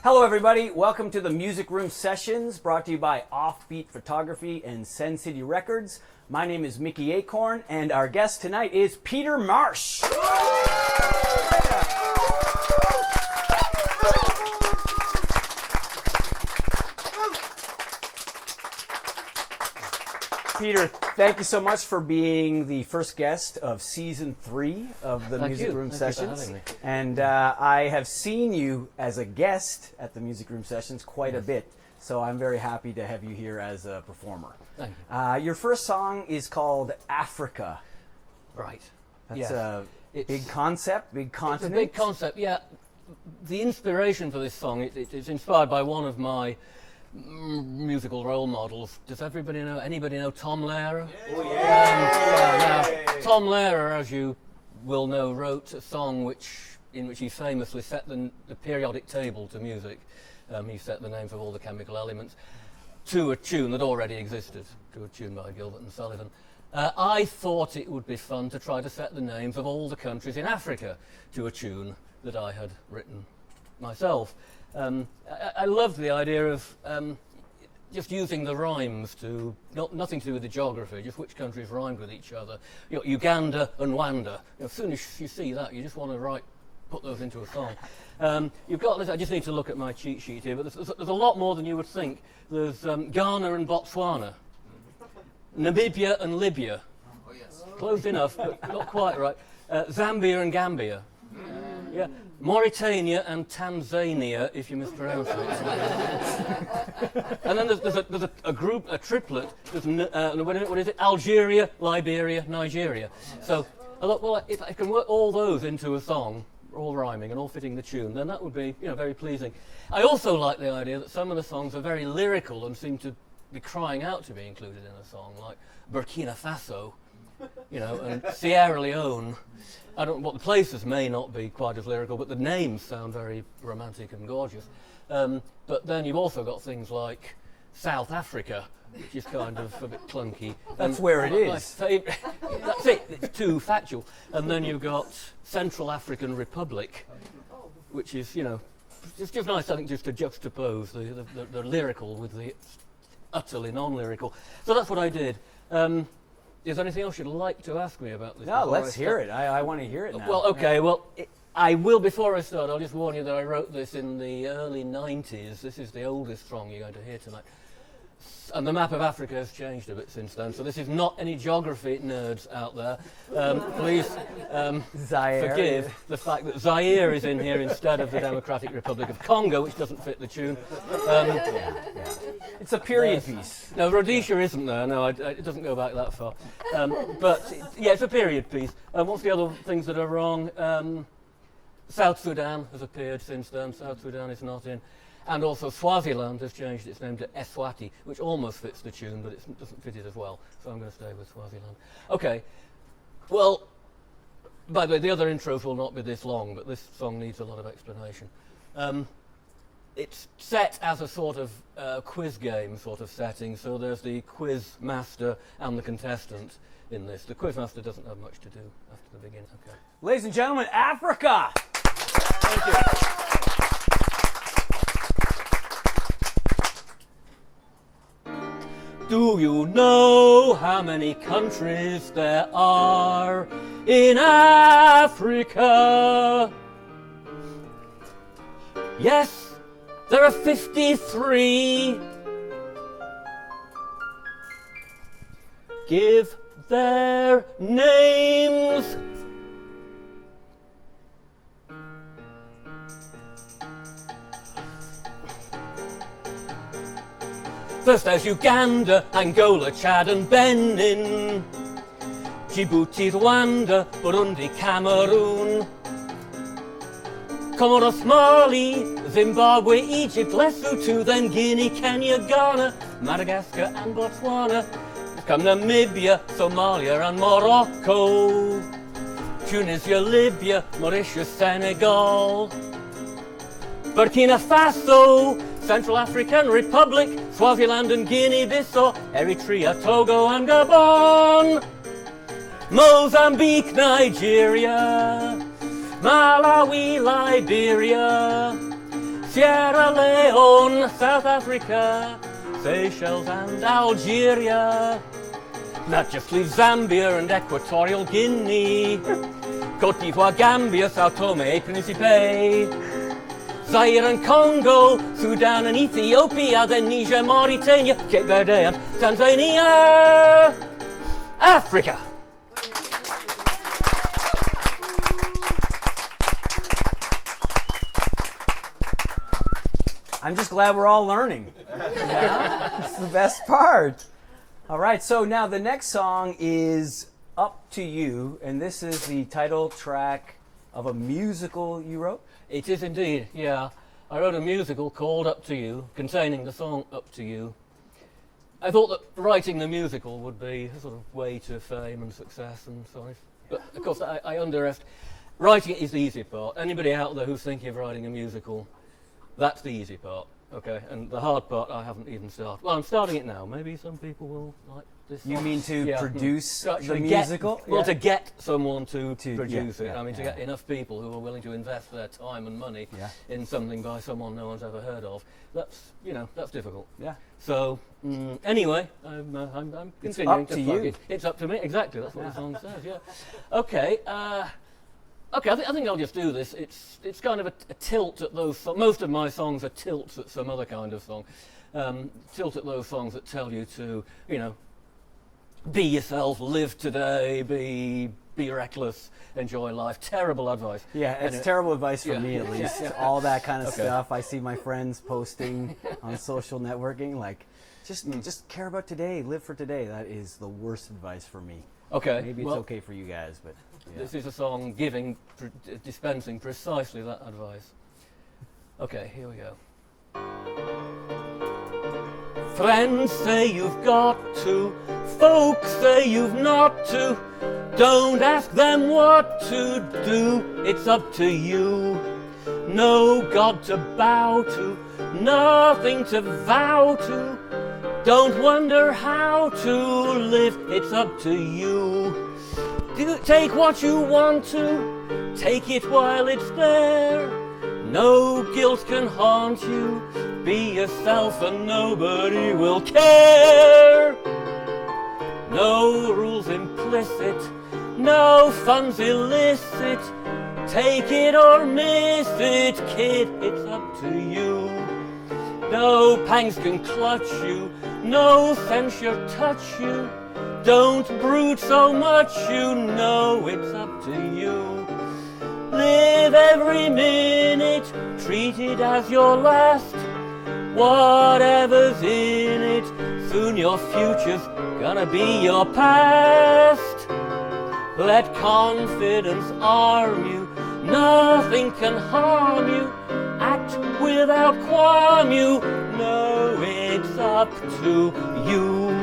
Hello everybody, welcome to the Music Room Sessions brought to you by Offbeat Photography and Send City Records. My name is Mickey Acorn and our guest tonight is Peter Marsh. Peter, thank you so much for being the first guest of Season 3 of the Music Room Sessions. And I have seen you as a guest at the Music Room Sessions quite a bit, so I'm very happy to have you here as a performer. Thank you. Your first song is called Africa. Right. That's a big concept, big continent. It's a big concept, yeah. The inspiration for this song, it's inspired by one of my musical role models. Does anybody know Tom Lehrer? Oh, yeah. Now, Tom Lehrer, as you will know, wrote a song in which he famously set the periodic table to music. He set the names of all the chemical elements to a tune that already existed, to a tune by Gilbert and Sullivan. I thought it would be fun to try to set the names of all the countries in Africa to a tune that I had written myself. I loved the idea of just using the rhymes to, nothing to do with the geography, just which countries rhymed with each other. You know, Uganda and Rwanda. As soon as you see that, you just want to put those into a song. You've got this, I just need to look at my cheat sheet here, but there's a lot more than you would think. There's Ghana and Botswana, Namibia and Libya. Oh, yes. Close enough, but not quite right. Zambia and Gambia. Yeah. Mauritania and Tanzania, if you mispronounce it. And then there's a group, a triplet. There's what is it? Algeria, Liberia, Nigeria. So, well, if I can work all those into a song, all rhyming and all fitting the tune, then that would be, very pleasing. I also like the idea that some of the songs are very lyrical and seem to be crying out to be included in a song, like Burkina Faso, and Sierra Leone. The places may not be quite as lyrical, but the names sound very romantic and gorgeous. But then you've also got things like South Africa, which is kind of a bit clunky. That's where it is. That's it, it's too factual. And then you've got Central African Republic, which is, it's just nice, I think, just to juxtapose the lyrical with the utterly non-lyrical. So that's what I did. Is there anything else you'd like to ask me about this? No, let's hear it. I want to hear it now. Well, okay. Well, I will, before I start, I'll just warn you that I wrote this in the early 90s. This is the oldest song you're going to hear tonight. And the map of Africa has changed a bit since then, so this is not any geography nerds out there. Please forgive the fact that Zaire is in here instead of the Democratic Republic of Congo, which doesn't fit the tune. It's a period piece. No, Rhodesia isn't there. No, it doesn't go back that far. But yeah, it's a period piece. What's the other things that are wrong? South Sudan has appeared since then. South Sudan is not in. And also Swaziland has changed its name to Eswati, which almost fits the tune, but it doesn't fit it as well. So I'm going to stay with Swaziland. Okay. Well, by the way, the other intros will not be this long, but this song needs a lot of explanation. It's set as a sort of quiz game sort of setting, so there's the quiz master and the contestant in this. The quiz master doesn't have much to do after the beginning. Okay. Ladies and gentlemen, Africa! Thank you. Do you know how many countries there are in Africa? Yes, there are 53. Give their names. First there's Uganda, Angola, Chad and Benin, Djibouti, Rwanda, Burundi, Cameroon, Comoros, Mali, Zimbabwe, Egypt, Lesotho, then Guinea, Kenya, Ghana, Madagascar and Botswana. Come Namibia, Somalia and Morocco, Tunisia, Libya, Mauritius, Senegal, Burkina Faso, Central African Republic, Swaziland and Guinea-Bissau, Eritrea, Togo and Gabon, Mozambique, Nigeria, Malawi, Liberia, Sierra Leone, South Africa, Seychelles and Algeria. That just leaves Zambia and Equatorial Guinea, Côte d'Ivoire, Gambia, Sao Tome, Principe, Zaire and Congo, Sudan and Ethiopia, then Niger, Mauritania, Cape Verde and Tanzania. Africa. I'm just glad we're all learning. Yeah, it's the best part. All right, so now the next song is Up to You, and this is the title track of a musical you wrote? It is indeed, yeah. I wrote a musical called Up to You, containing the song Up to You. I thought that writing the musical would be a sort of way to fame and success and so on. But of course, I underestimate. Writing it is the easy part. Anybody out there who's thinking of writing a musical, that's the easy part, okay? And the hard part, I haven't even started. Well, I'm starting it now. Maybe some people will like this. You mean to produce the musical? musical? To get someone to produce it. Yeah, I mean, to get enough people who are willing to invest their time and money in something by someone no one's ever heard of. That's, that's difficult. Yeah. So, anyway, I'm continuing to plug it. It's up to me, exactly. That's what the song says, yeah. Okay. Okay, I think I'll just do this. It's kind of a tilt at those. Most of my songs are tilts at some other kind of song. Tilt at those songs that tell you to, be yourself, live today, be reckless, enjoy life. Terrible advice. Yeah, it's terrible advice for me at least. All that kind of stuff. I see my friends posting on social networking like, just care about today, live for today. That is the worst advice for me. Okay. Maybe it's okay for you guys, but. Yeah. This is a song dispensing precisely that advice. Okay, here we go. Friends say you've got to, folks say you've not to. Don't ask them what to do, it's up to you. No God to bow to, nothing to vow to. Don't wonder how to live, it's up to you. Take what you want to, take it while it's there. No guilt can haunt you, be yourself and nobody will care. No rules implicit, no fun's illicit. Take it or miss it, kid, it's up to you. No pangs can clutch you, no censure touch you. Don't brood so much, it's up to you. Live every minute, treat it as your last. Whatever's in it, soon your future's gonna be your past. Let confidence arm you, nothing can harm you. Act without qualm, it's up to you.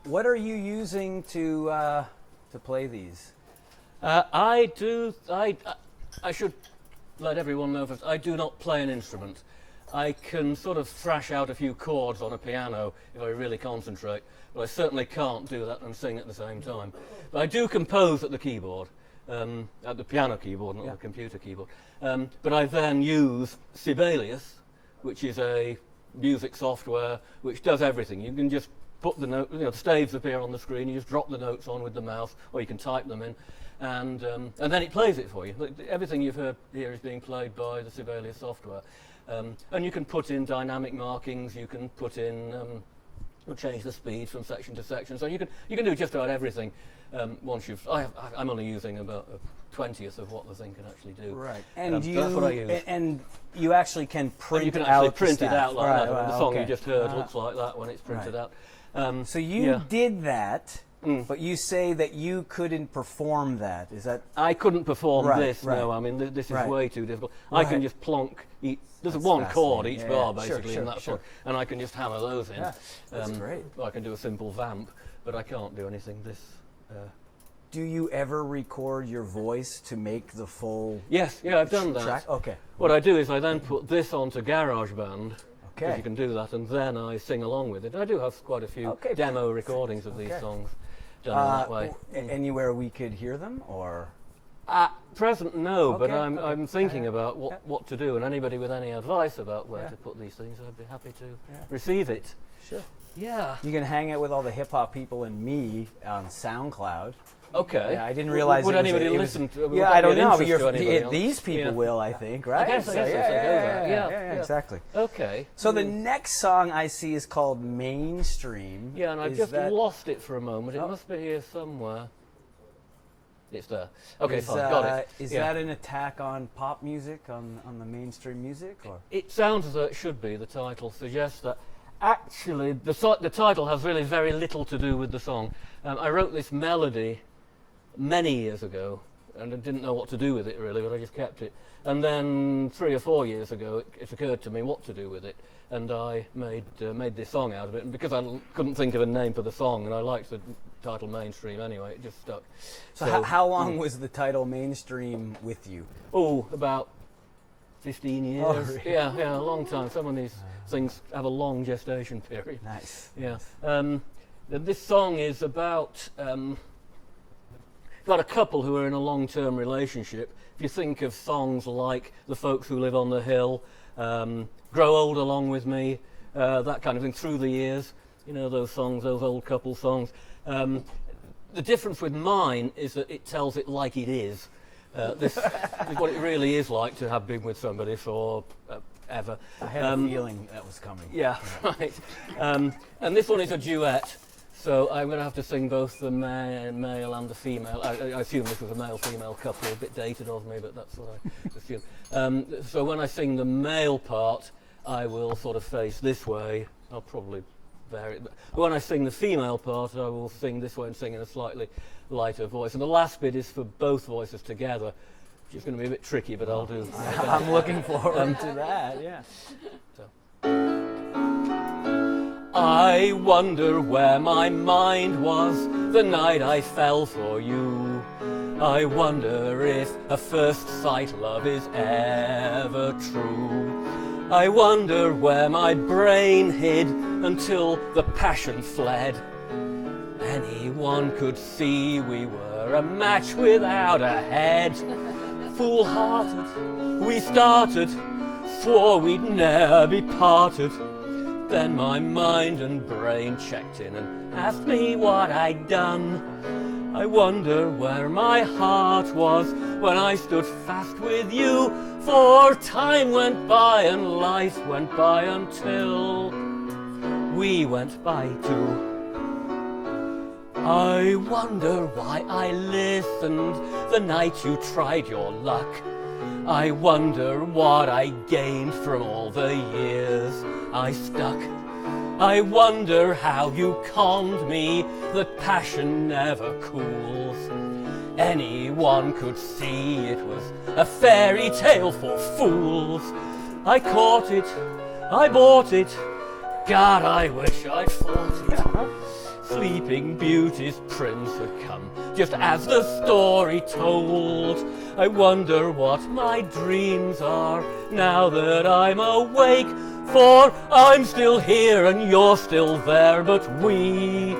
What are you using to play these? I should let everyone know first, I do not play an instrument. I can sort of thrash out a few chords on a piano if I really concentrate, but I certainly can't do that and sing at the same time. But I do compose at the keyboard, at the piano keyboard, not the computer keyboard. But I then use Sibelius, which is a music software which does everything. You can just put the note, the staves appear on the screen, you just drop the notes on with the mouse, or you can type them in, and then it plays it for you. Everything you've heard here is being played by the Sibelius software. And you can put in dynamic markings, you can put in, change the speed from section to section, so you can do just about everything once you've, I'm only using about a 20th of what the thing can actually do. Right, and that's what I use. And you actually can print you can actually out print the it out like right, that. Right, the song you just heard looks like that when it's printed out. So you did that, but you say that you couldn't perform that. Is that? I couldn't perform this. No, I mean this is way too difficult. I can just plonk. There's one chord each bar basically in that song, and I can just hammer those in. Yeah, that's great. I can do a simple vamp, but I can't do anything this. Do you ever record your voice to make the full? Yes, I've done that. Track? Okay. What I do is I then put this onto GarageBand. because you can do that, and then I sing along with it. I do have quite a few demo recordings of these songs done that way. Anywhere we could hear them, or? At present, no, but I'm thinking about what to do, and anybody with any advice about where to put these things, I'd be happy to receive it. Sure. Yeah. You can hang out with all the hip-hop people and me on SoundCloud. Okay. Yeah, I didn't realize. Would anybody listen to? Yeah, I don't know. But these people will, I think, right? I guess yeah, exactly. Okay. So the next song I see is called Mainstream. Yeah, and I've just lost it for a moment. It must be here somewhere. It's there. Okay, fine. Got it. Is that an attack on pop music, on the mainstream music, or? It sounds as though it should be. The title suggests that. Actually, the title has really very little to do with the song. I wrote this melody many years ago, and I didn't know what to do with it really, but I just kept it. And then 3 or 4 years ago, it occurred to me what to do with it, and I made this song out of it. And because I couldn't think of a name for the song, and I liked the title Mainstream anyway, it just stuck. So how long was the title Mainstream with you? Oh, about 15 years. Oh, really? Yeah, a long time. Some of these things have a long gestation period. Nice. Yeah. This song is about a couple who are in a long-term relationship. If you think of songs like The Folks Who Live on the Hill, Grow Old Along With Me, that kind of thing, Through the Years, you know, those songs, those old couple songs. The difference with mine is that it tells it like it is. This is what it really is like to have been with somebody for ever. I had a feeling that was coming. Yeah, right. And this one is a duet, so I'm going to have to sing both the male and the female. I assume this was a male-female couple, a bit dated of me, but that's what I assume. So when I sing the male part, I will sort of face this way. I'll probably vary it. But when I sing the female part, I will sing this way and sing in a slightly lighter voice. And the last bit is for both voices together, which is going to be a bit tricky, but I'll do. I'm looking forward to that, yeah. So. I wonder where my mind was the night I fell for you. I wonder if a first sight love is ever true. I wonder where my brain hid until the passion fled. Anyone could see we were a match without a head. Foolharted, we started, swore we'd ne'er be parted. Then my mind and brain checked in and asked me what I'd done. I wonder where my heart was when I stood fast with you. For time went by and life went by until we went by too. I wonder why I listened the night you tried your luck. I wonder what I gained from all the years I stuck. I wonder how you conned me that passion never cools. Anyone could see it was a fairy tale for fools. I caught it, I bought it, God, I wish I'd fought it. Sleeping Beauty's prince had come, just as the story told. I wonder what my dreams are, now that I'm awake. For I'm still here and you're still there, but we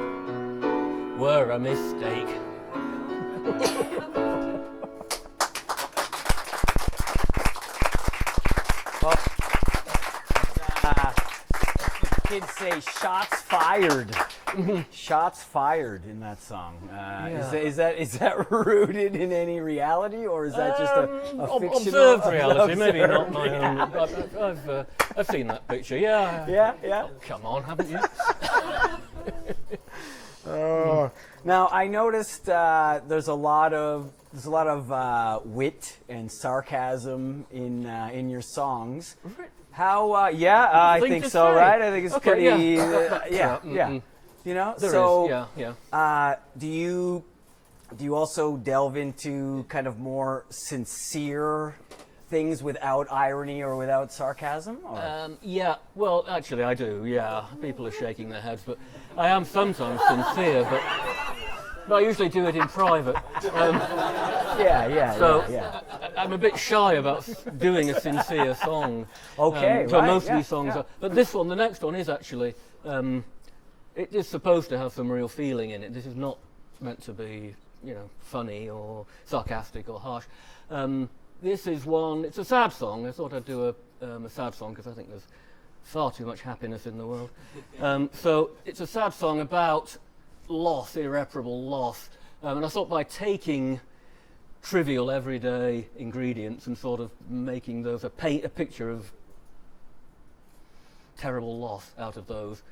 were a mistake. Well, kids say shots fired. Shots fired in that song. Is that rooted in any reality, or is that just a fictional? Observed reality, maybe not my own. I've seen that picture. Yeah. Yeah. Oh, come on, haven't you? Now I noticed there's a lot of wit and sarcasm in your songs. How? I think so. Say. Right? I think it's okay, pretty. Yeah. You know. There so is. Yeah. do you also delve into kind of more sincere things without irony or without sarcasm? Or? Yeah. Well, actually, I do. Yeah. People are shaking their heads, but I am sometimes sincere, but I usually do it in private. I'm a bit shy about doing a sincere song. Okay, so most of these songs are, but this one, the next one is actually, it is supposed to have some real feeling in it. This is not meant to be, funny or sarcastic or harsh. This is one, it's a sad song. I thought I'd do a sad song because I think there's far too much happiness in the world. So it's a sad song about loss, irreparable loss. And I thought by taking trivial everyday ingredients and sort of making those, paint a picture of terrible loss out of those,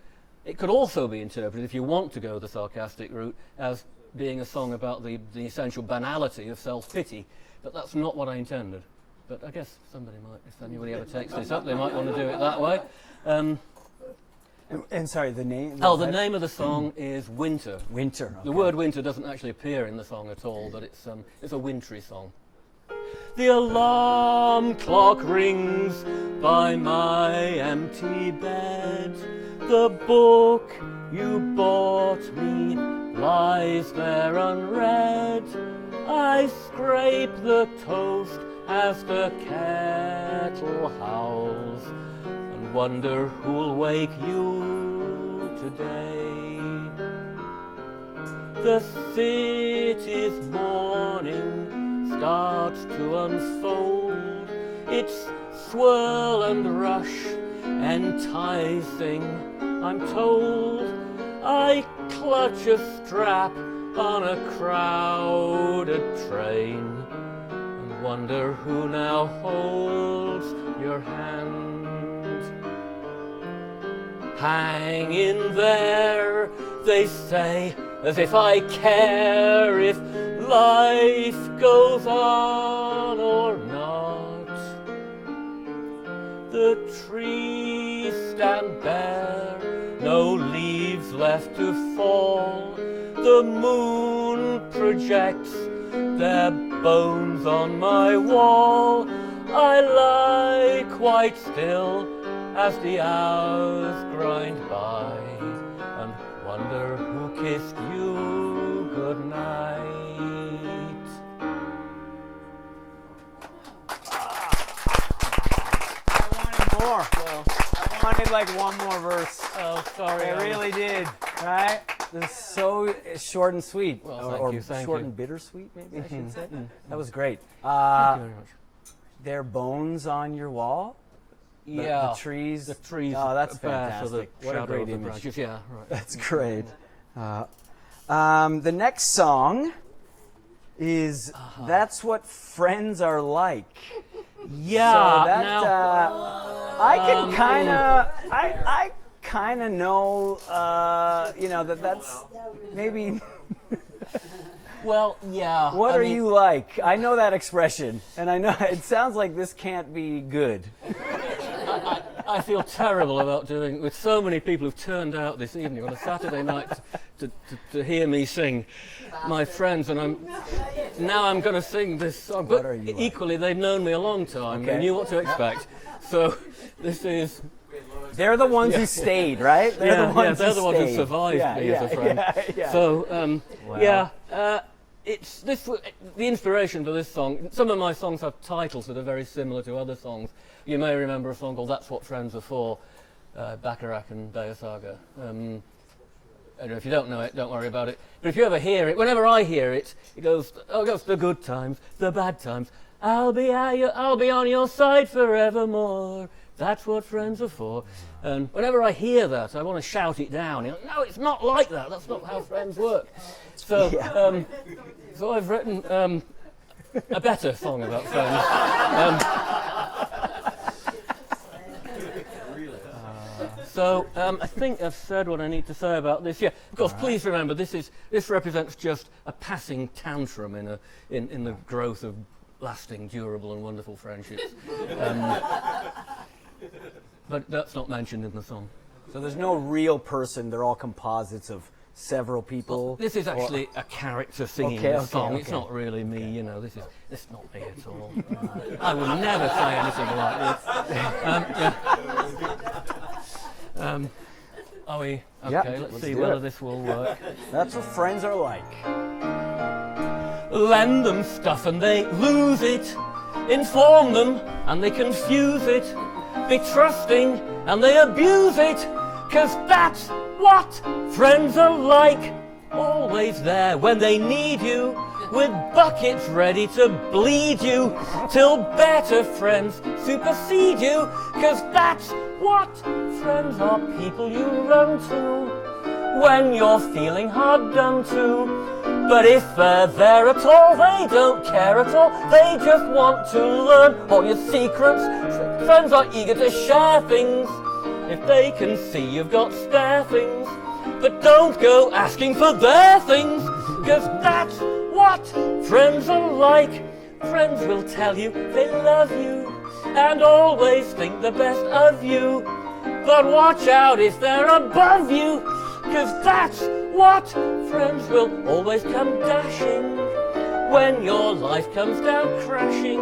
it could also be interpreted, if you want to go the sarcastic route, as being a song about the essential banality of self-pity. But that's not what I intended. But I guess somebody might, if anybody ever takes this up, they might want to do it that way. And sorry, the name? The name of the song is Winter. Winter. Okay. The word winter doesn't actually appear in the song at all, but it's a wintry song. The alarm clock rings by my empty bed. The book you bought me lies there unread. I scrape the toast as the kettle howls and wonder who'll wake you today. The city's morning starts to unfold, its swirl and rush enticing, I'm told. I clutch a strap on a crowded train and wonder who now holds your hand. Hang in there, they say, as if I care if life goes on or not. The trees stand bare, no leaves left to fall. The moon projects their bones on my wall. I lie quite still as the hours grind by and wonder who kissed you goodnight. I wanted more. Well, I wanted like one more verse. Oh, sorry. I really did. Right? This is so short and sweet. Well, thank short you. and bittersweet, maybe I should say. That was great. Thank you very much. There are bones on your wall? The trees? The trees. Oh, that's bare, fantastic. So What a great the image. branches. Yeah, right. That's great. The next song is That's What Friends Are Like. Yeah, So that, I can kind of know, that's maybe. Well, yeah. What are you like? I know that expression, and I know it sounds like this can't be good. I feel terrible about doing with so many people who've turned out this evening on a Saturday night to hear me sing, my friends, and I'm going to sing this song. But equally, they've known me a long time. Okay. They knew what to expect. So this is. They're the ones who stayed, right? They're the ones who survived me as a friend. So it's this. The inspiration for this song. Some of my songs have titles that are very similar to other songs. You may remember a song called "That's What Friends Are For," Bacharach and Deosaga. And if you don't know it, don't worry about it. But if you ever hear it, whenever I hear it, it goes the good times, the bad times. I'll be on your side forevermore. That's what friends are for. And whenever I hear that, I want to shout it down. No, it's not like that. That's not how friends work. So, so I've written a better song about friends. I think I've said what I need to say about this. Yeah, of course. Please remember, this represents just a passing tantrum in the growth of lasting, durable, and wonderful friendships. But that's not mentioned in the song. So there's no real person. They're all composites of several people. Well, this is actually a character singing the song. It's not really me. This is not me at all. I would never say anything like this. Are we okay? Let's see whether this will work. That's what friends are like. lend them stuff and they lose it. Inform them and they confuse it. Be trusting and they abuse it. 'Cause that's what friends are like. Always there when they need you, with buckets ready to bleed you, till better friends supersede you. 'Cause that's what friends are, people you run to when you're feeling hard done to. But if they're there at all, they don't care at all. They just want to learn all your secrets. Friends are eager to share things if they can see you've got spare things. But don't go asking for their things, 'cause that's what friends are like. Friends will tell you they love you and always think the best of you. But watch out if they're above you, 'cause that's what friends will always come dashing when your life comes down crashing.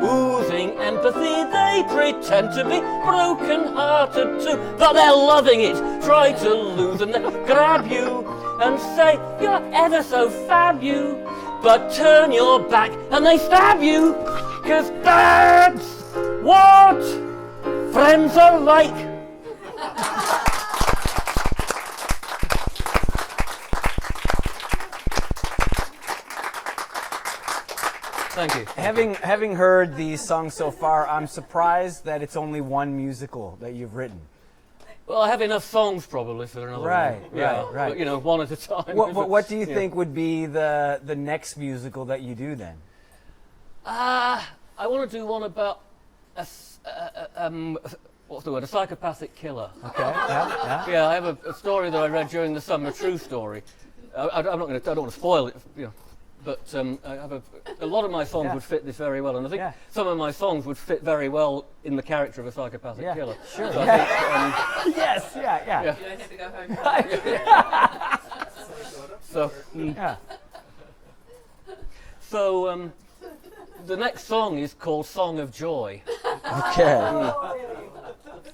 Oozing empathy, they pretend to be broken-hearted too, but they're loving it. Try to lose and then grab you and say you're ever so fab you, but turn your back and they stab you. 'Cause that's what friends are like. Thank you. Having heard these songs so far, I'm surprised that it's only one musical that you've written. Well, I have enough songs probably for another one. Right. But, you know, one at a time. What do you think would be the next musical that you do then? I want to do one about what's the word? A psychopathic killer. Okay. Yeah. Yeah, I have a story that I read during the summer, a true story. I don't want to spoil it, you know. But I have a lot of my songs would fit this very well, and I think some of my songs would fit very well in the character of a psychopathic killer. Sure. So I think, Yes. Yeah. You don't have to go home. So the next song is called Song of Joy. Okay.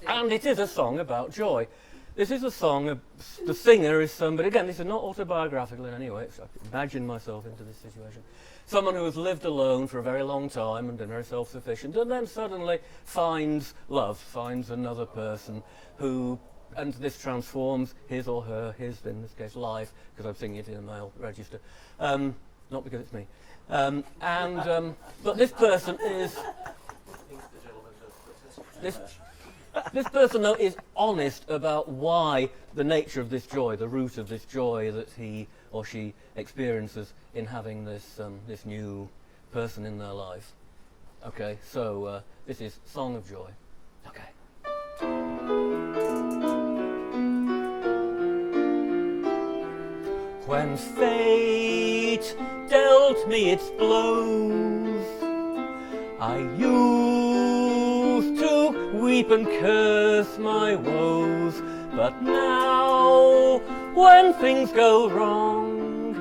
And it is a song about joy. This is a song, the singer is somebody, again, this is not autobiographical in any way, so I can imagine myself into this situation. Someone who has lived alone for a very long time and been very self-sufficient, and then suddenly finds love, finds another person who, and this transforms his or her, his in this case, life, because I'm singing it in a male register, not because it's me. But this person is, this person, though, is honest about why the nature of this joy, the root of this joy that he or she experiences in having this this new person in their life. Okay, so this is Song of Joy. Okay. When fate dealt me its blows, I used to weep and curse my woes, but now, when things go wrong,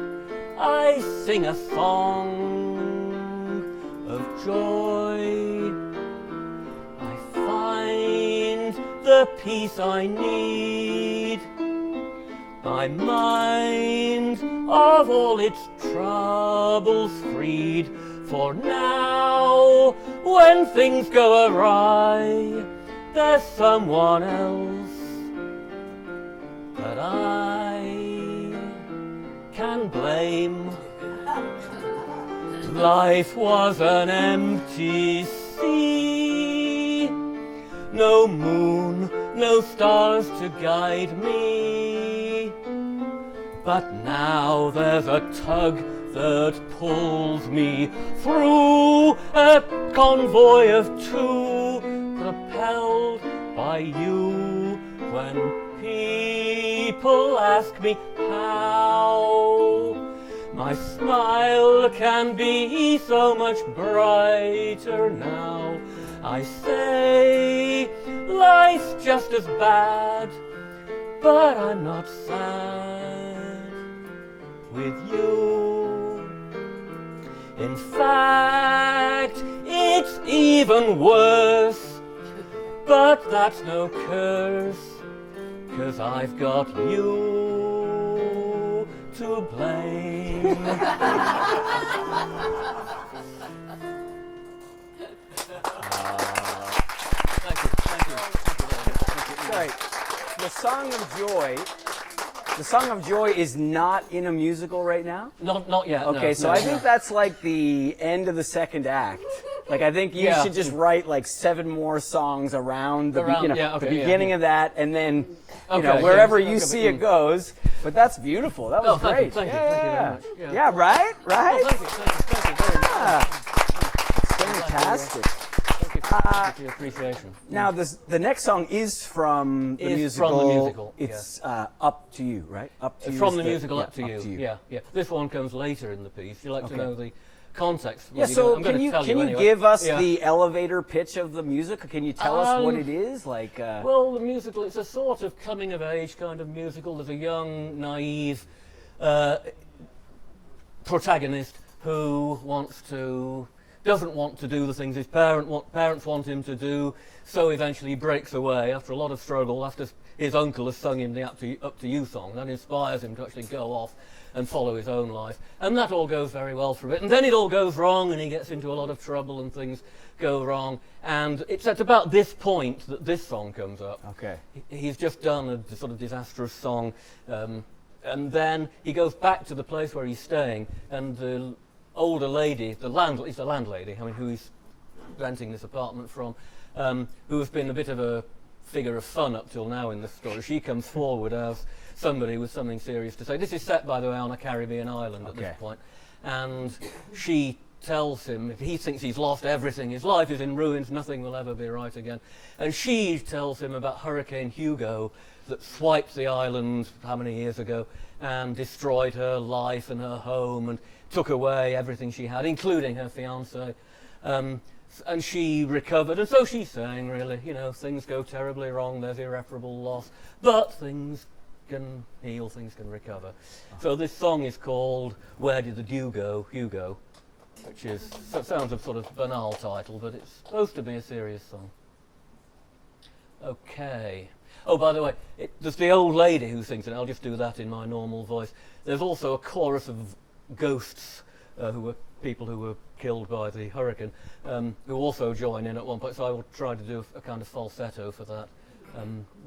I sing a song of joy. I find the peace I need, my mind of all its troubles freed. For now, when things go awry, there's someone else that I can blame. Life was an empty sea, no moon, no stars to guide me. But now there's a tug that pulls me through, a convoy of two, propelled by you. When people ask me how, my smile can be so much brighter now. I say life's just as bad, but I'm not sad with you. In fact, it's even worse, but that's no curse, 'cause I've got you to blame. Thank you. Sorry, the Song of Joy is not in a musical right now? Not yet. Okay, no, so no, I think that's like the end of the second act. Like, I think you should just write like 7 more songs around the beginning of that, and then wherever you see it goes. But that's beautiful. That was great. Thank you very much. Yeah, right? Oh, thank you very much. Fantastic. Thank you for your appreciation. Now, the next song is from the musical. From the musical. It's Up to You, right? Up to You. From the musical Up to You. Yeah. This one comes later in the piece. You like to know the context? Yeah. So can you give us the elevator pitch of the musical? Can you tell us what it is? Like. Well, the musical. It's a sort of coming of age kind of musical. There's a young, naive protagonist who doesn't want to do the things his parents want him to do, so eventually he breaks away after a lot of struggle, after his uncle has sung him the Up to You song. That inspires him to actually go off and follow his own life. And that all goes very well for a bit. And then it all goes wrong, and he gets into a lot of trouble, and things go wrong. And it's at about this point that this song comes up. Okay. He's just done a sort of disastrous song, and then he goes back to the place where he's staying, and the older lady, the landlady, I mean, who he's renting this apartment from, who has been a bit of a figure of fun up till now in the story. She comes forward as somebody with something serious to say. This is set, by the way, on a Caribbean island at this point. And she tells him, he thinks he's lost everything, his life is in ruins, nothing will ever be right again. And she tells him about Hurricane Hugo that swiped the island how many years ago and destroyed her life and her home and took away everything she had, including her fiancé. And she recovered, and so she's saying, really, things go terribly wrong, there's irreparable loss, but things can heal, things can recover. So this song is called Where Did the Dew Go, Hugo, which sounds a sort of banal title, but it's supposed to be a serious song. Okay. Oh, by the way, there's the old lady who sings, and I'll just do that in my normal voice. There's also a chorus of ghosts who were people who were killed by the hurricane, who also join in at one point, so I will try to do a kind of falsetto for that.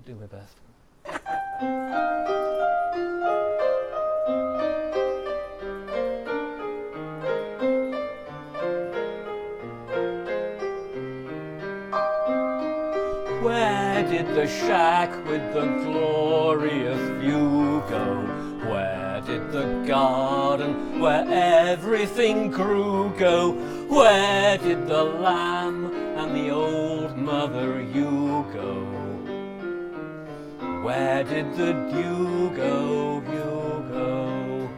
Do my best. Where did the shack with the glorious view go? Where did the garden where everything grew go? Where did the lamb and the old mother ewe go? Where did the dew go, Hugo?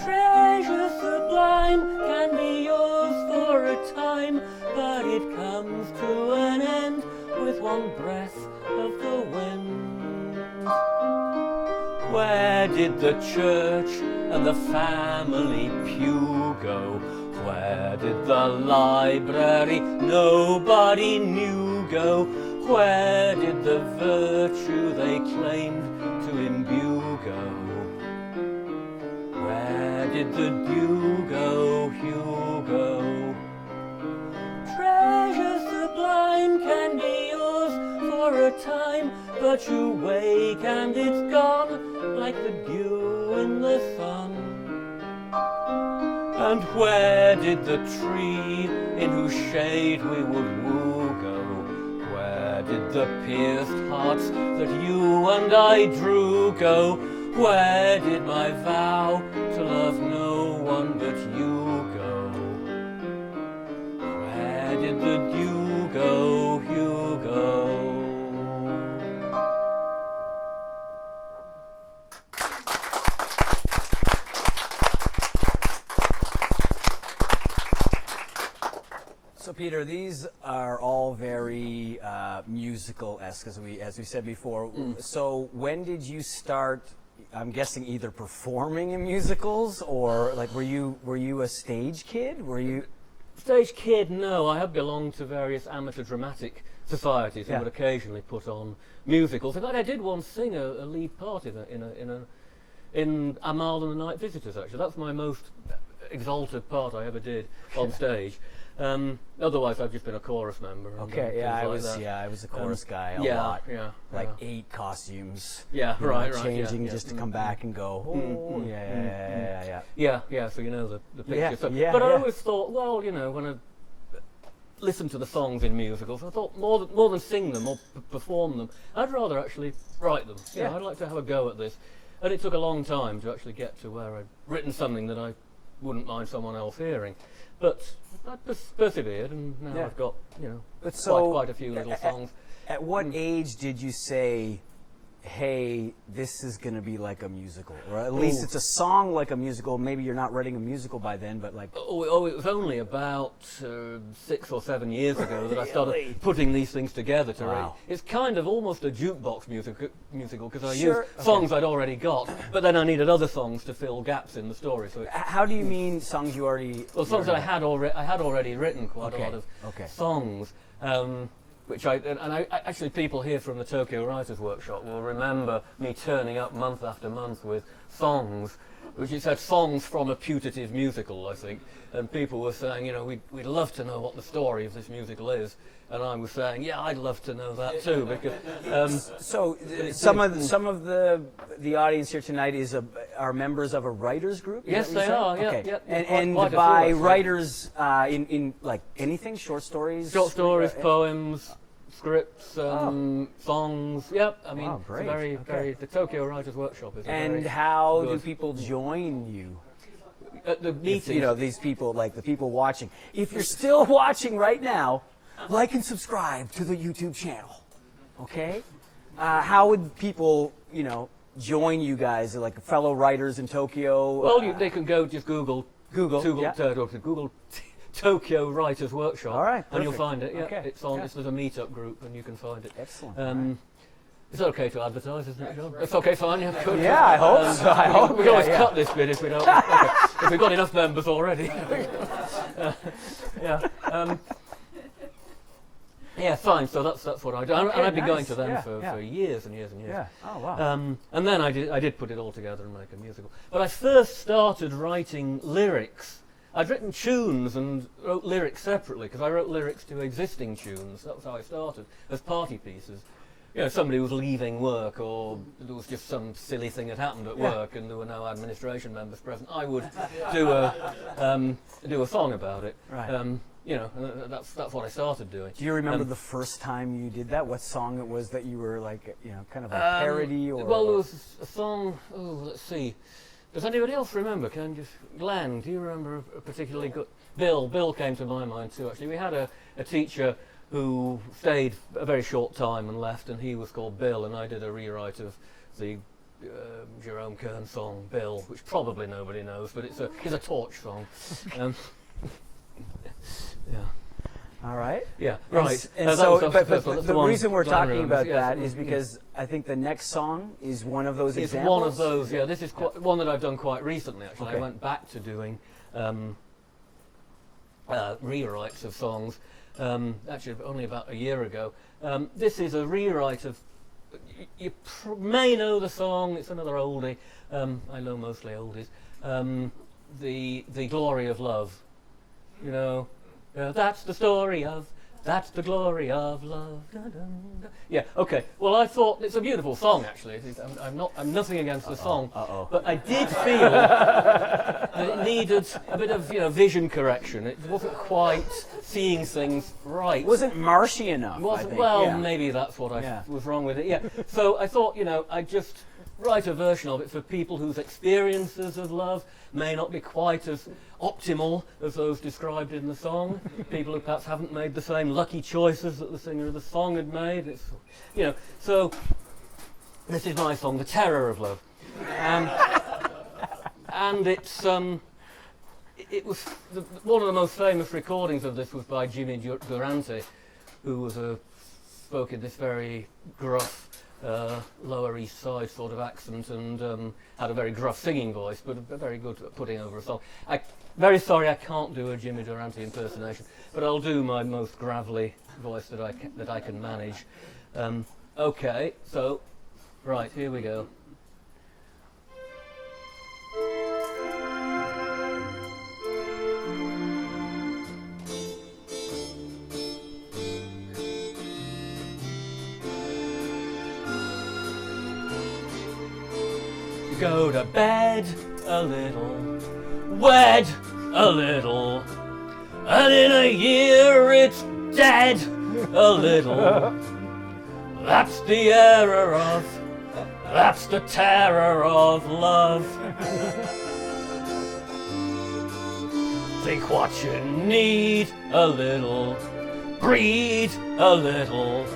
Treasure sublime can be yours for a time, but it comes to an end with one breath of the wind. Where did the church and the family pew go? Where did the library nobody knew go? Where did the virtue they claimed to imbue go? Where did the dew go, Hugo? Treasure sublime can be yours for a time, but you wake and it's gone like the dew in the sun. And where did the tree in whose shade we would woo go? Where did the pierced hearts that you and I drew go? Where did my vow to love no one but you go? Where did the dew go, Hugo? So Peter, these are all very musical-esque, as we said before. So when did you start? I'm guessing either performing in musicals, or like were you a stage kid? Were you stage kid? No, I have belonged to various amateur dramatic societies and would occasionally put on musicals. In fact, I did once sing a lead part in in Amal and the Night Visitors, actually. That's my most exalted part I ever did on stage. Otherwise, I've just been a chorus member. Okay, I was a chorus guy a lot. Yeah, like 8 costumes. Yeah, right, changing just to come back and go. Oh, yeah. So you know the picture. Yeah, So, yeah, but I yeah. always thought, well, you know, when I listen to the songs in musicals, I thought more than sing them or perform them, I'd rather actually write them. You know, I'd like to have a go at this. And it took a long time to actually get to where I'd written something that I wouldn't mind someone else hearing. But I persevered, and now I've got, you know, quite a few little songs. At what age did you say, hey, this is going to be like a musical? Or at least it's a song like a musical. Maybe you're not writing a musical by then, but like... Oh, it was only about 6 or 7 years ago that I started putting these things together to write. It's kind of almost a jukebox musical, because I used songs I'd already got, but then I needed other songs to fill gaps in the story. So how do you mean songs you already... Well, songs that I had already written quite a lot of songs. Which I actually, people here from the Tokyo Writers Workshop will remember me turning up month after month with songs, which it said songs from a putative musical, I think, and people were saying, you know, we'd love to know what the story of this musical is, and I was saying, yeah, I'd love to know that too, because some of the audience here tonight are members of a writers group. Yes, they are. Yeah, okay. Yeah. And by writers in like anything, short stories, poems, scripts, songs. Yep. I mean, great. very. The Tokyo Writers Workshop is. And how do people join you? At the meetings? You know, these people, like the people watching. If you're still watching right now, like and subscribe to the YouTube channel. Okay? How would people, you know, join you guys, like fellow writers in Tokyo? Well, they can go just Google Tokyo Writers Workshop. All right, and you'll find it. Yeah, okay. it's on. There's a meetup group, and you can find it. Excellent. It's okay to advertise, isn't it, John? It's okay, fine. Yeah, good. Yeah, I hope so. I hope we can always cut this bit if we don't. If we've got enough members already. Yeah, fine. So that's what I do, and I've been going to them for years and years and years. Yeah. Oh wow. And then I did put it all together and make a musical. But I first started writing lyrics. I'd written tunes and wrote lyrics separately, because I wrote lyrics to existing tunes. That was how I started, as party pieces. You know, somebody was leaving work, or there was just some silly thing that happened at work, and there were no administration members present. I would do a song about it. Right. You know, and that's what I started doing. Do you remember the first time you did that? What song it was that you were like, you know, kind of a parody or? Well, there was a song. Oh, let's see. Does anybody else remember? Glenn, do you remember a particularly good? Bill came to my mind too. Actually, we had a teacher who stayed a very short time and left, and he was called Bill, and I did a rewrite of the Jerome Kern song "Bill," which probably nobody knows, but it's a torch song. Yeah. All right. Yeah. Right. And the reason we're talking about that is because I think the next song is one of those examples. It's one of those. Yeah. This is one that I've done quite recently. Actually, I went back to doing rewrites of songs. Actually, only about a year ago. This is a rewrite of. You may know the song. It's another oldie. I know mostly oldies. The Glory of Love. You know. That's the story of, that's the glory of love. Da, da, da. Yeah, okay. Well, I thought it's a beautiful song, actually. I'm nothing against the song, but I did feel that it needed a bit of, vision correction. It wasn't quite seeing things right. It wasn't marshy enough. Maybe that's what I was wrong with it. Yeah. So I thought, I'd just write a version of it for people whose experiences of love may not be quite as optimal as those described in the song. People who perhaps haven't made the same lucky choices that the singer of the song had made. It's, so this is my song, "The Terror of Love," and it's it was one of the most famous recordings of this was by Jimmy Durante, who spoke in this very gruff. Lower East Side sort of accent, and had a very gruff singing voice, but very good at putting over a song. Very sorry I can't do a Jimmy Durante impersonation, but I'll do my most gravelly voice that I can manage. Okay, so right, here we go. go to bed a little, wed a little, and in a year it's dead a little. That's the error of, that's the terror of love. Think what you need a little, greed a little,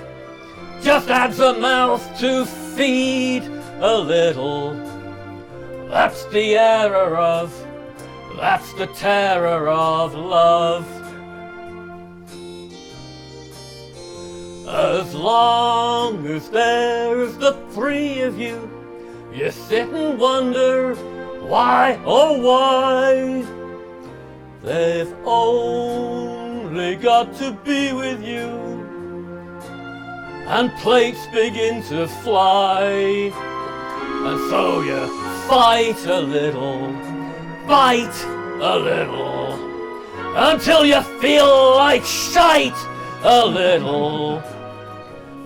just adds a mouth to feed a little. That's the error of, that's the terror of love. As long as there's the three of you, you sit and wonder why, oh why. They've only got to be with you, and plates begin to fly. And so you fight a little, bite a little, until you feel like shite a little.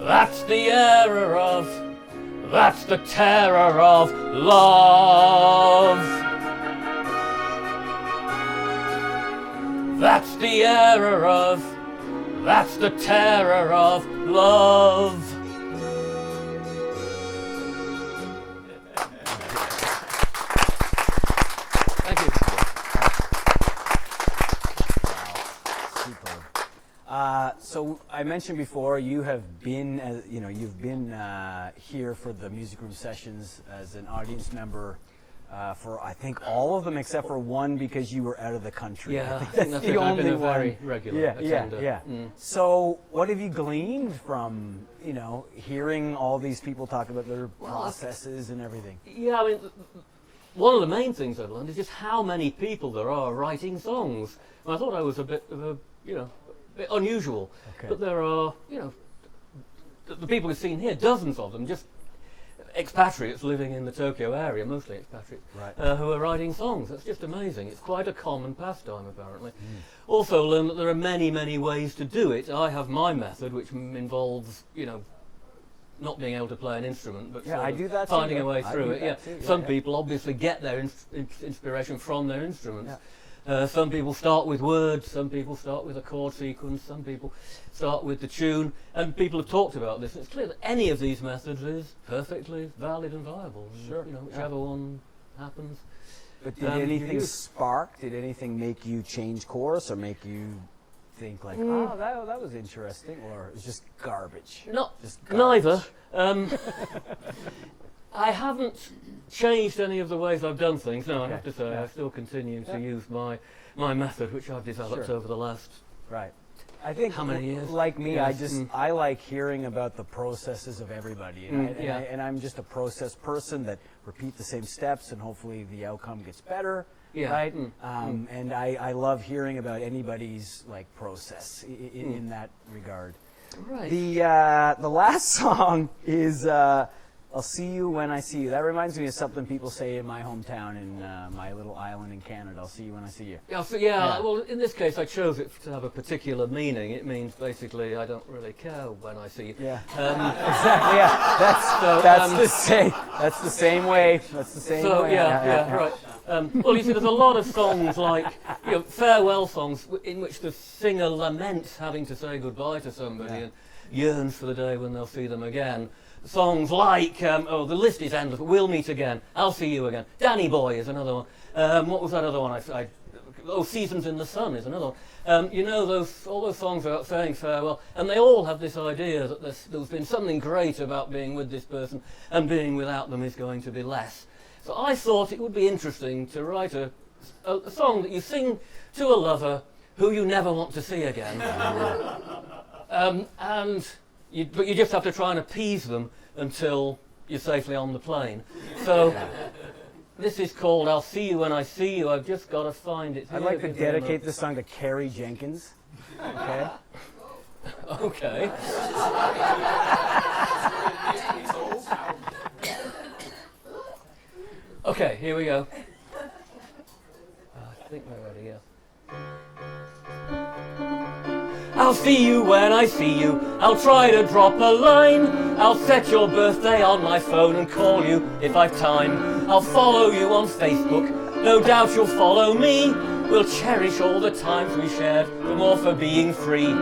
That's the error of, that's the terror of love. That's the error of, that's the terror of love. Thank you. Wow, super. So I mentioned before, you have been, you've been here for the music room sessions as an audience member. For I think all of them except for one because you were out of the country. Yeah, I think that's the I've been only a very one. regular attender. Yeah. So what have you gleaned from, hearing all these people talk about their processes and everything? Yeah, I mean, one of the main things I've learned is just how many people there are writing songs. And I thought I was a bit of a, bit unusual. Okay. But there are, the people we've seen here, dozens of them, just expatriates living in the Tokyo area, mostly expatriates, right. Who are writing songs. That's just amazing. It's quite a common pastime, apparently. Also learned that there are many, many ways to do it. I have my method, which involves, not being able to play an instrument, but I do that finding too. a way through it. Some people obviously get their inspiration from their instruments. Some people start with words, some people start with a chord sequence, some people start with the tune, and people have talked about this. It's clear that any of these methods is perfectly valid and viable. Sure. Whichever one happens. But did anything spark? Did anything make you change course or make you think like, oh, that was interesting, or it was just garbage? Neither. I haven't changed any of the ways I've done things. No, I have to say I still continue to use my method, which I've developed over the last. Right. I think how many years? Like me, I like hearing about the processes of everybody, and I'm just a process person that repeat the same steps, and hopefully the outcome gets better. Yeah. Right. And I love hearing about anybody's process in that regard. Right. The last song is. I'll see you when I see you. That reminds me of something people say in my hometown in my little island in Canada. I'll see you when I see you. Well, in this case, I chose it to have a particular meaning. It means basically I don't really care when I see you. Yeah. Exactly. Yeah. That's the same way. That's the same way. Right. Well, you see, there's a lot of songs like farewell songs in which the singer laments having to say goodbye to somebody and yearns for the day when they'll see them again. Songs like, the list is endless. We'll Meet Again, I'll See You Again, Danny Boy is another one. What was that other one? Seasons in the Sun is another one. All those songs about saying farewell, and they all have this idea that there's been something great about being with this person, and being without them is going to be less. So I thought it would be interesting to write a song that you sing to a lover who you never want to see again. But you just have to try and appease them until you're safely on the plane. So this is called I'll See You When I See You. I've just got to find it. I'd like to dedicate this song to Carrie Jenkins. Okay? Okay. Okay, here we go. I think we're ready, yeah. I'll see you when I see you. I'll try to drop a line. I'll set your birthday on my phone and call you if I've time. I'll follow you on Facebook. No doubt you'll follow me. We'll cherish all the times we shared, the more for being free.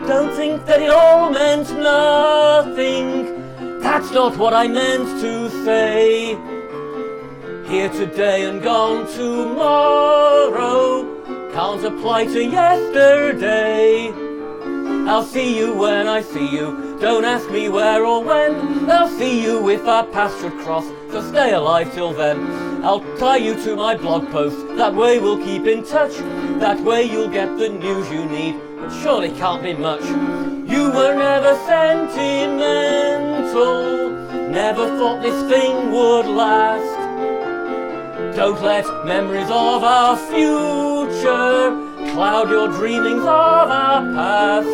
Don't think that it all meant nothing. That's not what I meant to say. Here today and gone tomorrow can't apply to yesterday. I'll see you when I see you. Don't ask me where or when. I'll see you if our paths should cross, so stay alive till then. I'll tie you to my blog post. That way we'll keep in touch. That way you'll get the news you need. It surely can't be much. You were never sentimental. Never thought this thing would last. Don't let memories of our future cloud your dreamings of our past.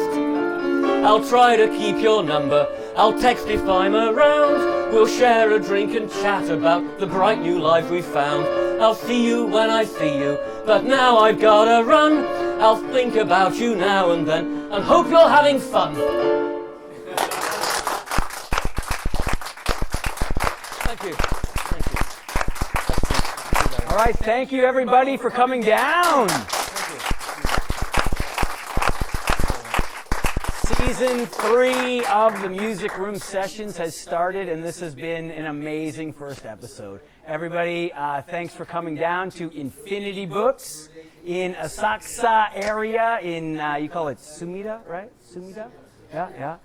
I'll try to keep your number. I'll text if I'm around. We'll share a drink and chat about the bright new life we found. I'll see you when I see you, but now I've gotta run. I'll think about you now and then and hope you're having fun. Thank you. Thank you. All right, thank you everybody for coming down. Season 3 of the Music Room Sessions has started, and this has been an amazing first episode. Everybody, thanks for coming down to Infinity Books in Asakusa area in, you call it Sumida, right? Sumida? Yeah.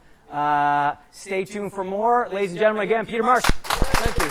Stay tuned for more. Ladies and gentlemen, again, Peter Marsh. Thank you.